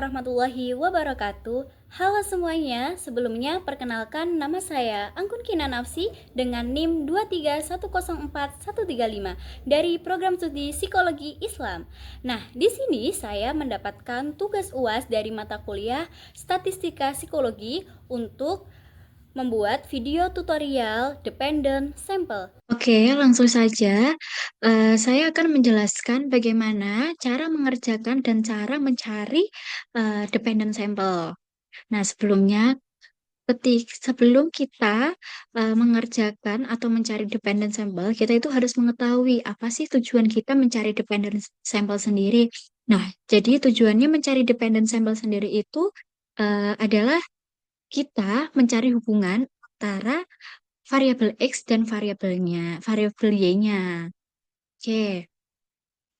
warahmatullahi wabarakatuh. Halo semuanya, sebelumnya perkenalkan nama saya Anggun Kina Nafsi dengan NIM 23104.135 dari Program Studi Psikologi Islam. Nah, di sini saya mendapatkan tugas UAS dari mata kuliah Statistika Psikologi untuk membuat video tutorial dependent sample. Oke, langsung saja. Saya akan menjelaskan bagaimana cara mengerjakan dan cara mencari dependent sample. Nah, sebelum kita mengerjakan atau mencari dependent sample, kita itu harus mengetahui apa sih tujuan kita mencari dependent sample sendiri. Nah, jadi tujuannya mencari dependent sample sendiri itu adalah kita mencari hubungan antara variabel X dan variabel Y-nya. Oke,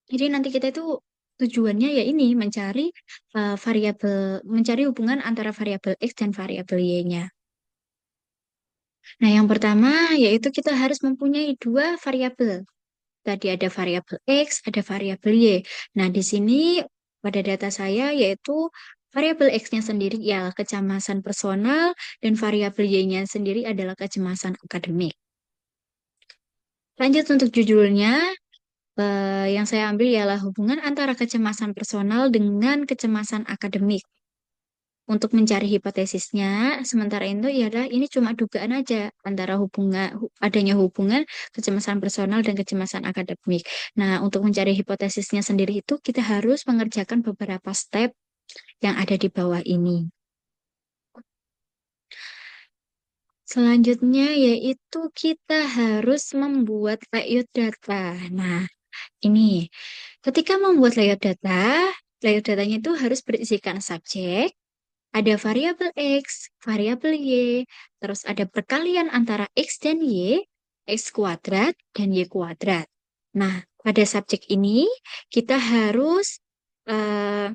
jadi nanti kita itu tujuannya ya ini mencari hubungan antara variabel X dan variabel Y-nya. Nah, yang pertama yaitu kita harus mempunyai dua variabel. Tadi ada variabel X, ada variabel Y. Nah, di sini pada data saya yaitu variabel X-nya sendiri ya kecemasan personal dan variabel Y-nya sendiri adalah kecemasan akademik. Lanjut untuk judulnya, yang saya ambil ialah hubungan antara kecemasan personal dengan kecemasan akademik. Untuk mencari hipotesisnya, sementara itu ialah ini cuma dugaan aja antara adanya hubungan kecemasan personal dan kecemasan akademik. Nah, untuk mencari hipotesisnya sendiri itu kita harus mengerjakan beberapa step yang ada di bawah ini. Selanjutnya yaitu kita harus membuat layout data. Nah, ini ketika membuat layout datanya itu harus berisikan subjek, ada variabel X, variabel Y, terus ada perkalian antara X dan Y, X kuadrat dan Y kuadrat. Nah, pada subjek ini kita harus eh,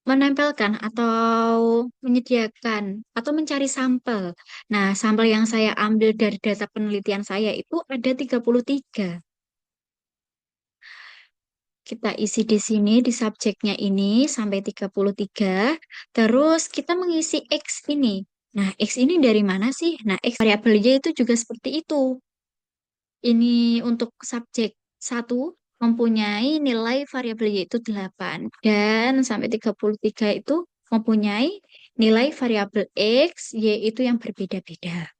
menempelkan atau menyediakan atau mencari sampel. Nah, sampel yang saya ambil dari data penelitian saya itu ada 33. Kita isi di sini, di subjeknya ini sampai 33. Terus kita mengisi X ini. Nah, X ini dari mana sih? Nah, X variabel Y itu juga seperti itu. Ini untuk subjek satu mempunyai nilai variabel Y itu 8. Dan sampai 33 itu mempunyai nilai variabel X, Y itu yang berbeda-beda.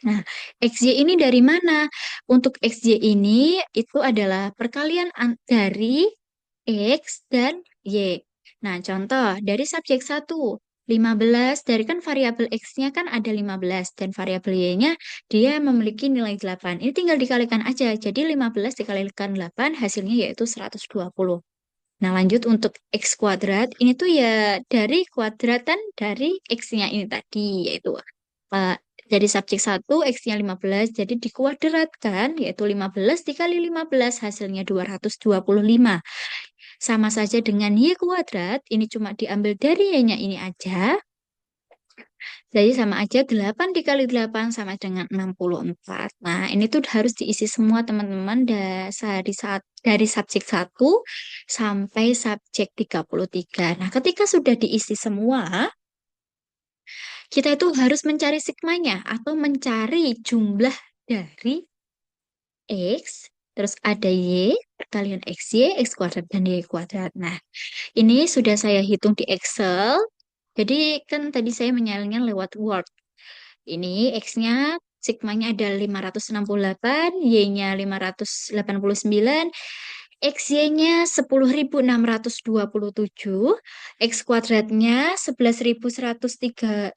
Nah, XY ini dari mana? Untuk XY ini itu adalah perkalian dari X dan Y. Nah, contoh dari subjek 1, 15, dari kan variabel X-nya kan ada 15, dan variabel Y-nya dia memiliki nilai 8. Ini tinggal dikalikan aja, jadi 15 dikalikan 8 hasilnya yaitu 120. Nah, lanjut untuk X kuadrat, ini tuh ya dari kuadratan dari X-nya ini tadi, yaitu eh, dari subjek 1, X-nya 15, jadi dikuadratkan, yaitu 15 dikali 15, hasilnya 225. Sama saja dengan Y kuadrat, ini cuma diambil dari Y-nya ini aja. Jadi sama aja 8 dikali 8 sama dengan 64. Nah, ini tuh harus diisi semua teman-teman dari subjek 1 sampai subjek 33. Nah, ketika sudah diisi semua, kita itu harus mencari sigmanya atau mencari jumlah dari X, terus ada Y, perkalian XY, X kuadrat, dan Y kuadrat. Nah, ini sudah saya hitung di Excel. Jadi kan tadi saya menyalinya lewat Word. Ini X-nya sigmanya ada 568, Y-nya 589, XY-nya 10.627, X kuadratnya 11.131,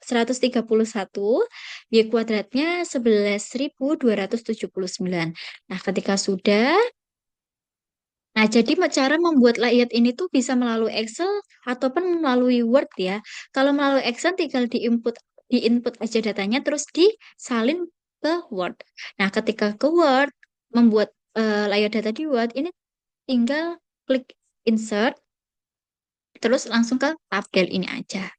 Y kuadratnya 11.279. Nah, ketika sudah, nah jadi cara membuat layout ini tuh bisa melalui Excel ataupun melalui Word ya. Kalau melalui Excel tinggal diinput aja datanya terus disalin ke Word. Nah, ketika ke Word membuat layout data di Word ini tinggal klik insert, terus langsung ke tabel ini aja.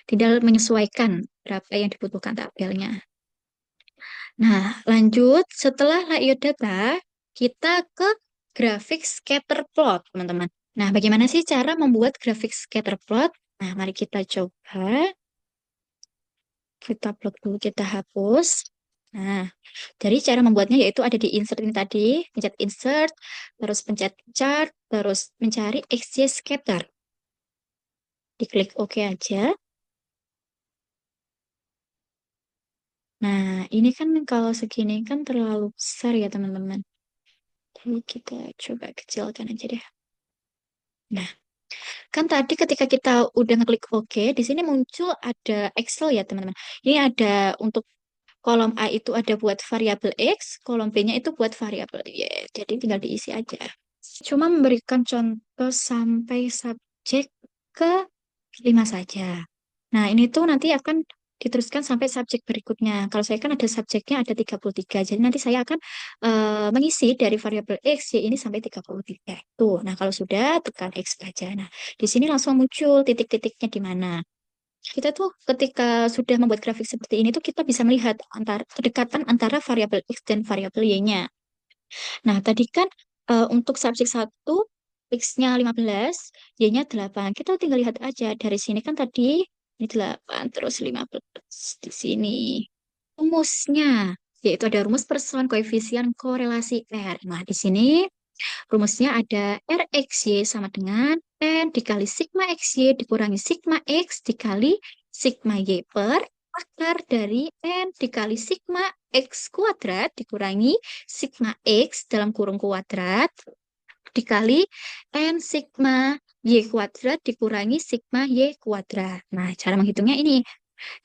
Tinggal menyesuaikan berapa yang dibutuhkan tabelnya. Nah, lanjut setelah layout data, kita ke grafik scatter plot, teman-teman. Nah, bagaimana sih cara membuat grafik scatter plot? Nah, mari kita coba. Kita plot dulu, kita hapus. Nah, dari cara membuatnya yaitu ada di insert ini tadi, pencet insert, terus pencet chart, terus mencari XY scatter. Diklik OK aja. Nah, ini kan kalau segini kan terlalu besar ya teman-teman. Jadi kita coba kecilkan aja deh. Nah, kan tadi ketika kita udah ngeklik OK, di sini muncul ada Excel ya teman-teman. Ini ada untuk kolom A itu ada buat variabel X, kolom B-nya itu buat variabel Y. Jadi tinggal diisi aja. Cuma memberikan contoh sampai subjek ke 5 saja. Nah, ini tuh nanti akan diteruskan sampai subjek berikutnya. Kalau saya kan ada subjeknya ada 33. Jadi nanti saya akan mengisi dari variabel X, Y ini sampai 33. Tuh, nah kalau sudah tekan X aja. Nah, di sini langsung muncul titik-titiknya di mana. Kita tuh ketika sudah membuat grafik seperti ini tuh kita bisa melihat antara kedekatan antara variabel X dan variabel Y-nya. Nah, tadi kan untuk subjek satu X-nya 15, Y-nya 8. Kita tinggal lihat aja dari sini kan tadi ini 8 terus 15 di sini. Rumusnya yaitu ada rumus persamaan koefisien korelasi R. Nah, di sini rumusnya ada RXY sama dengan N dikali sigma XY dikurangi sigma X dikali sigma Y per akar dari N dikali sigma X kuadrat dikurangi sigma X dalam kurung kuadrat dikali N sigma Y kuadrat dikurangi sigma Y kuadrat. Nah, cara menghitungnya ini.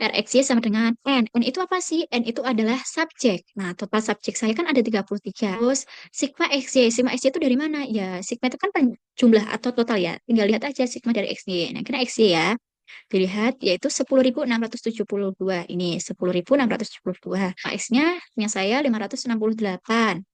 RXY sama dengan N. N itu apa sih? N itu adalah subjek. Nah, total subjek saya kan ada 33. Terus, sigma XY. Sigma XY itu dari mana? Ya, sigma itu kan jumlah atau total ya. Tinggal lihat aja sigma dari XY. Nah, kira XY ya. Dilihat, yaitu 10.672. Ini 10.672. X-nya punya saya 568.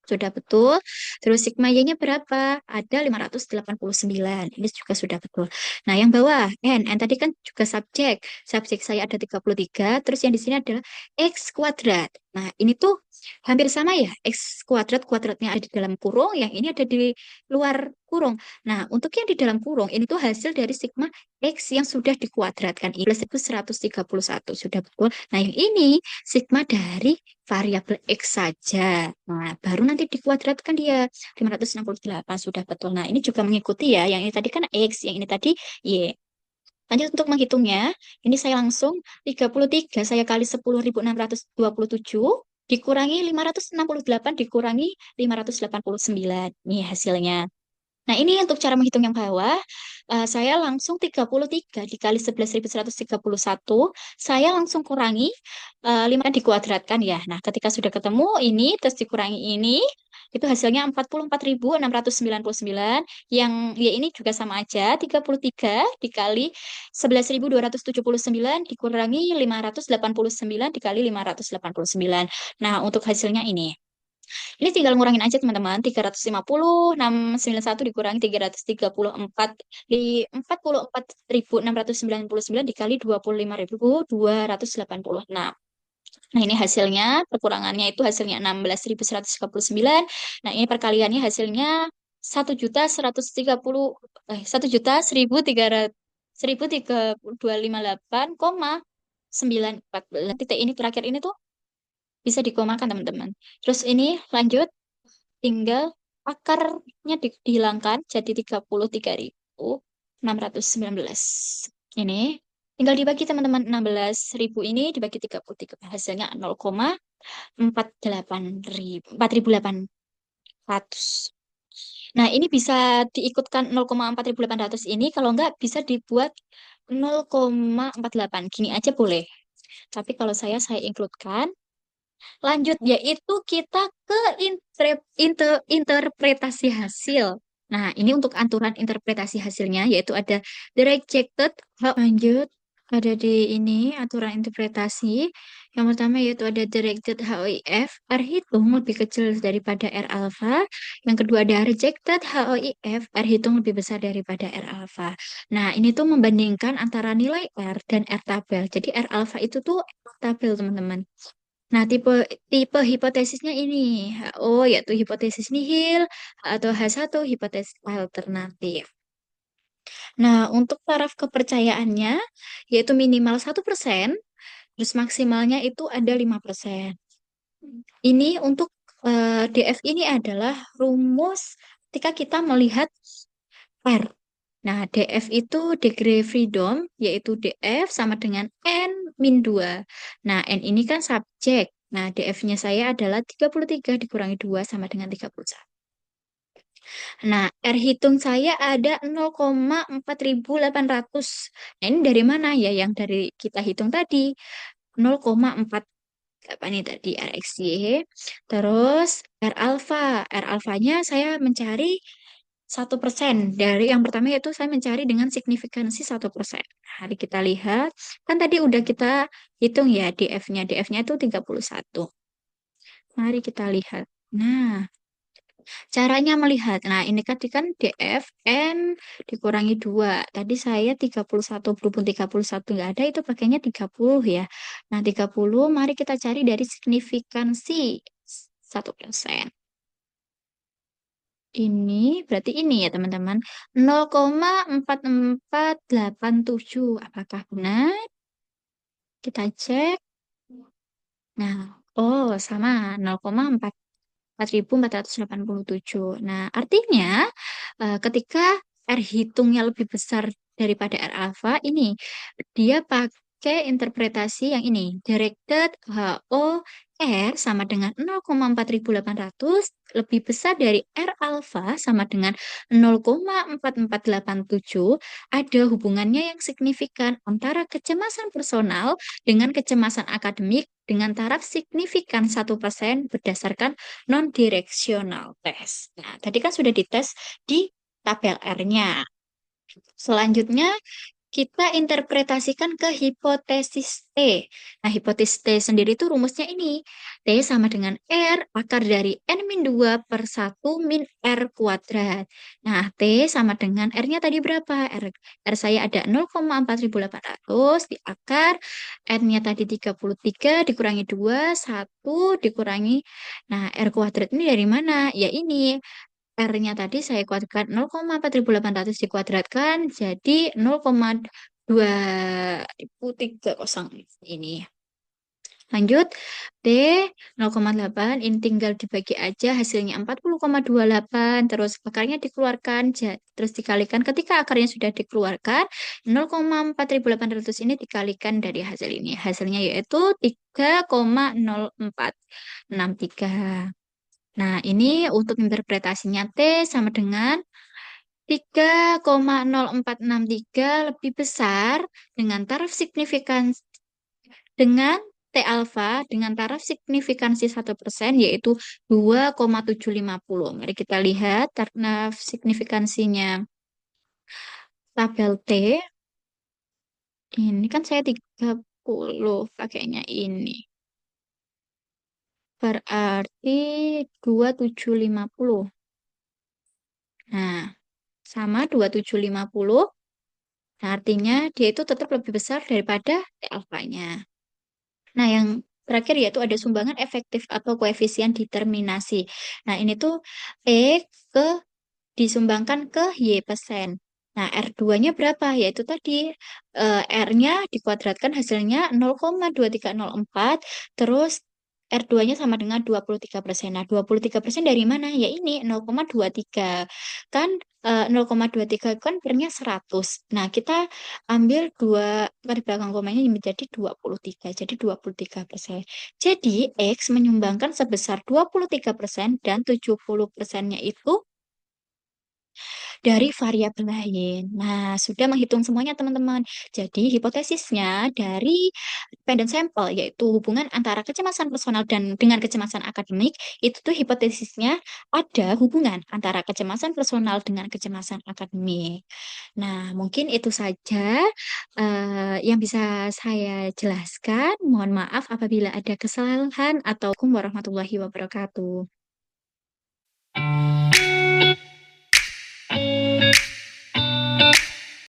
Sudah betul. Terus sigma Y-nya berapa? Ada 589. Ini juga sudah betul. Nah, yang bawah, N. N tadi kan juga subjek. Subjek saya ada 33. Terus yang di sini adalah X kuadrat. Nah, ini tuh hampir sama ya. X kuadrat, kuadratnya ada di dalam kurung. Yang ini ada di luar kurung. Nah, untuk yang di dalam kurung, ini tuh hasil dari sigma X yang sudah dikuadratkan. Ini plus itu 131. Sudah betul. Nah, yang ini sigma dari variabel X saja. Nah, baru nanti dikuadratkan dia 568 sudah betul. Nah, ini juga mengikuti ya. Yang ini tadi kan X, yang ini tadi Y. Lanjut untuk menghitungnya, ini saya langsung 33 saya kali 10.627 dikurangi 568 dikurangi 589. Ini hasilnya. Nah, ini untuk cara menghitung yang bawah, saya langsung 33 dikali 11.131, saya langsung kurangi 5 dikuadratkan ya. Nah, ketika sudah ketemu ini, terus dikurangi ini, itu hasilnya 44.699. Yang ya ini juga sama aja, 33 dikali 11.279 dikurangi 589 dikali 589. Nah, untuk hasilnya ini. Ini tinggal ngurangin aja teman-teman. 350, 691 dikurangi 334. Di 44.699 dikali 25.286. Nah, ini hasilnya, perkurangannya itu hasilnya 16.139. Nah, ini perkaliannya hasilnya 1.130 1.100.138 914. Titik ini terakhir ini tuh bisa dikomakan teman-teman. Terus ini lanjut tinggal akarnya dihilangkan jadi 33.619. Ini tinggal dibagi teman-teman 16.000 ini dibagi 33 hasilnya 0,48.4.800. Nah, ini bisa diikutkan 0,4.800 ini kalau enggak bisa dibuat 0,48 gini aja boleh. Tapi kalau saya include-kan. Lanjut, yaitu kita ke interpretasi hasil. Nah, ini untuk aturan interpretasi hasilnya, yaitu ada the rejected. Lanjut, ada di ini aturan interpretasi. Yang pertama yaitu ada directed HOIF, R hitung lebih kecil daripada R alpha. Yang kedua ada rejected HOIF, R hitung lebih besar daripada R alpha. Nah, ini tuh membandingkan antara nilai R dan R tabel. Jadi R alpha itu tuh R tabel, teman-teman. Nah, tipe tipe hipotesisnya ini HO yaitu hipotesis nihil atau H1 hipotesis alternatif. Nah, untuk taraf kepercayaannya yaitu minimal 1%, terus maksimalnya itu ada 5%. Ini untuk DF ini adalah rumus ketika kita melihat R. Nah, DF itu degree freedom, yaitu DF sama dengan N min 2. Nah, N ini kan subjek. Nah, DF-nya saya adalah 33 dikurangi 2 sama dengan 31. Nah, R hitung saya ada 0,4800. Nah, ini dari mana ya? Yang dari kita hitung tadi. 0,4 apa nih tadi RXY. Terus R alpha. R alfanya saya mencari 1%. Dari yang pertama yaitu saya mencari dengan signifikansi 1%. Mari kita lihat. Kan tadi udah kita hitung ya DF-nya. DF-nya itu 31. Mari kita lihat. Nah, caranya melihat. Nah, ini kan DF N dikurangi 2. Tadi saya 31, berhubung 31 nggak ada, itu pakainya 30 ya. Nah, 30, mari kita cari dari signifikansi 1%. Ini berarti ini ya teman-teman. 0,4487. Apakah benar? Kita cek. Nah, oh sama 0,4487. Nah, artinya ketika R hitungnya lebih besar daripada R alpha, ini dia pakai interpretasi yang ini. Directed HO R sama dengan 0,4800 lebih besar dari R alpha sama dengan 0,4487. Ada hubungannya yang signifikan antara kecemasan personal dengan kecemasan akademik dengan taraf signifikan 1% berdasarkan non-directional test. Nah, tadi kan sudah dites di tabel R-nya. Selanjutnya, kita interpretasikan ke hipotesis T. Nah, hipotesis T sendiri itu rumusnya ini. T sama dengan R akar dari N-2 per 1 min R kuadrat. Nah, T sama dengan R-nya tadi berapa? R saya ada 0,4800 di akar. N-nya tadi 33 dikurangi 2, 1 dikurangi. Nah, R kuadrat ini dari mana? Ya ini. R-nya tadi saya kuadratkan 0,4800 dikuadratkan jadi 0,2300 ini. Lanjut, D 0,8 ini tinggal dibagi aja hasilnya 40,28 terus akarnya dikeluarkan terus dikalikan ketika akarnya sudah dikeluarkan 0,4800 ini dikalikan dari hasil ini. Hasilnya yaitu 3,0463. Nah, ini untuk interpretasinya T sama dengan 3,0463 lebih besar dengan taraf signifikan dengan T alfa dengan taraf signifikansi 1% yaitu 2,750. Mari kita lihat taraf signifikansinya tabel T. Ini kan saya 30 pakainya ini. Berarti 2750. Nah, sama 2750. Nah, artinya dia itu tetap lebih besar daripada T alfanya. Nah, yang terakhir yaitu ada sumbangan efektif atau koefisien determinasi. Nah, ini tuh E ke disumbangkan ke Y%. Nah, R2-nya berapa? Yaitu tadi R-nya dikuadratkan hasilnya 0,2304, terus R2-nya sama dengan 23%. Nah, 23% dari mana? Ya ini 0,23. Kan 0,23 kan per-nya 100. Nah, kita ambil dua dari belakang komanya menjadi 23. Jadi 23%. Jadi X menyumbangkan sebesar 23% dan 70%-nya itu dari variabel lain. Nah, sudah menghitung semuanya teman-teman. Jadi hipotesisnya dari dependent sample yaitu hubungan antara kecemasan personal dan dengan kecemasan akademik itu tuh hipotesisnya ada hubungan antara kecemasan personal dengan kecemasan akademik. Nah, mungkin itu saja yang bisa saya jelaskan. Mohon maaf apabila ada kesalahan atau warahmatullahi wabarakatuh.